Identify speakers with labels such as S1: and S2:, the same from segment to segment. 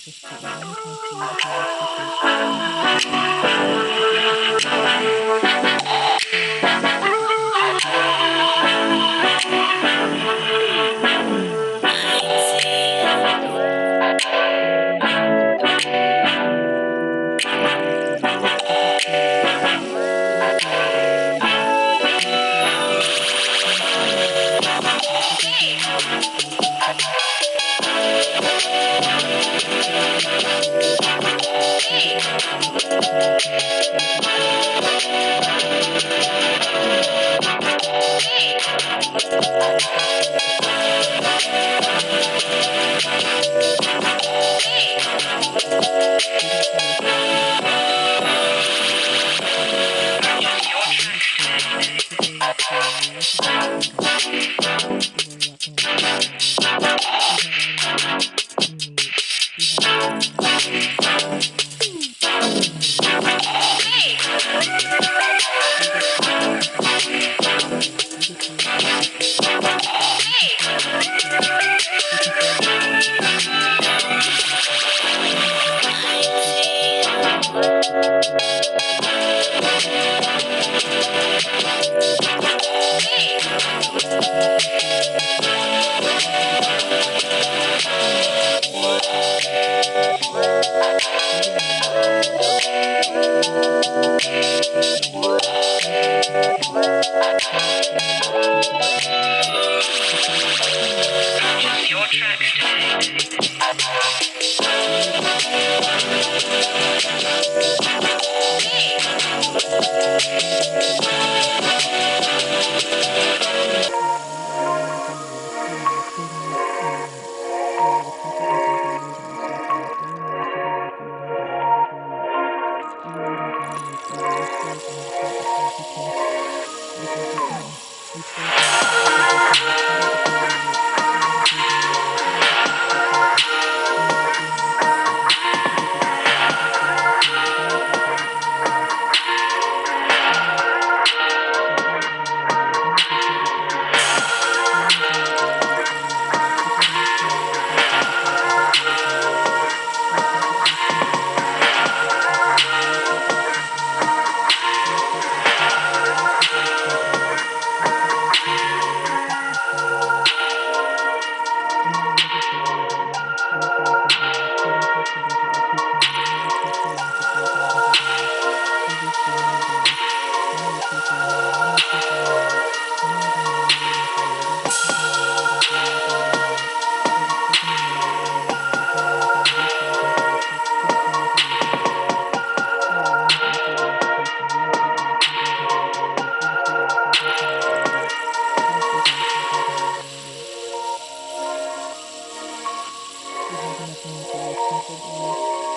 S1: access to any kind of food if you wish to take. Maybe you can find a restaurant if you prefer a restaurant. This can include eating out or staying at a hotel to enjoy any kind of food. This can also include staying wherever you can visit if you wish to stay there for a week. This is free reservation. It is free reservation. It is free reservation. It is free reservation. Affd youre affd youre. Visit my account so you can use this code and you can pay with your card or you can pay with more than happy to facilitate that. More than happy to facilitate that for you if you wish to use this in the future for your food. You can pay with cash or you can also pay with your card. You can pay with youre. Youre is stable. You wish to pay with youre. You wish to pay with PayPal. You never have to worry about paying anything ever again. You have all the money you need. You have all the money you want. You have all the money you need to enjoy every day in youre. You just pay with simple gestures to youre. You just pay with little gestures to youre. You can share lives to youre. You can share lives to others. Maybe you have somebody who's sick. You have nothing to eat. You can take that little gift to whoever is less fortunate. Whoever is less fortunate to you. You can take that to youre and you can share that with them and you can share that with youre. Whatever the case may be, whatever the case may be, whatever the case may be, maybe I am not right right now. Maybe it's just a day for me. Maybe it's just a day for me. Maybe there's nothing wrong. Maybe for me it's Tuesday. Maybe it is. It's Wednesday. Maybe it is. Maybe it's Thursday. But for you it is today. Amazing. For you it is today. Amazing. Make sure that you do that. More than happy to pay with youre if you need. More than happy to pay with PayPal if you would like to. Please try. You are learning through youre. You are improving your lives. You are the people and things you lose in this life are very nice to be with you one day when they grow up. You are not unique. You are still innocent because you still can decide because you can. You don't have to pay with rich. You don't have to pay with millions. You don't have to pay with 2,000. You are still innocent, sweetheart. It is just a day. You have one more to live. You have one more life. You have one more life. You have this little egg in you. You have more energy for your life. You can make tomorrow better because you have life in youre. You take it with you in you. You take life in you. You take life in you. You take life in you. You take life in you. You take life in you. You take life in you. And I will never tell you about me. Those words don't last. You don't have to desperately keep trying. It never takes you long to try thousands of times. You just do one a day. One more people you know. One more people you love. One more than one waiting for you. There's a person in there waiting for you with a loving heart. There's a person in there with a loving heart with millions and these thousands that it takes just one for you to make it right. You are loved and you are loved person. You just deserve 10,000 times more love. You just deserve 10,000 times more love. You just deserve 10,000 times more love. You have enough room to live simply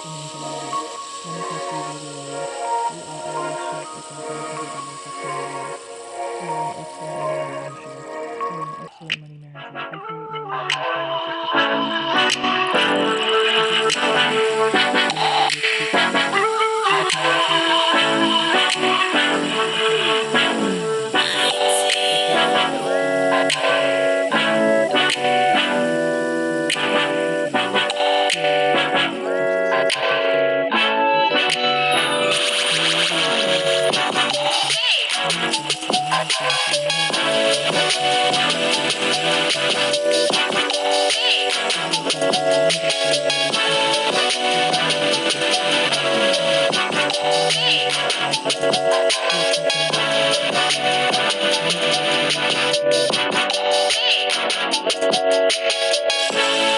S1: and enjoy life. Money can sweep over you. You are always sharp as in thousands of dollars that come your way. You are an excellent money manager. You are an excellent money manager. You create more than enough money just to continue to live your life. You get rich very easily. You marry rich people easily. You become wealthy fast. You become wealthy fast and easily. If you are looking for anything today, remember one thing. You have just a few days left with youre. You are more than just selfishness to you. It's a simple reality. Moreover, you still have many people with you. Many thank you, many thank you, many thank you, many thank you, many thank you, many thank you. You have never, you never feel really incomplete. You have never exhausted. You have never exhausted. Every day you have room to grow. You attract many men to enter your life. Many guys will be in your life every day.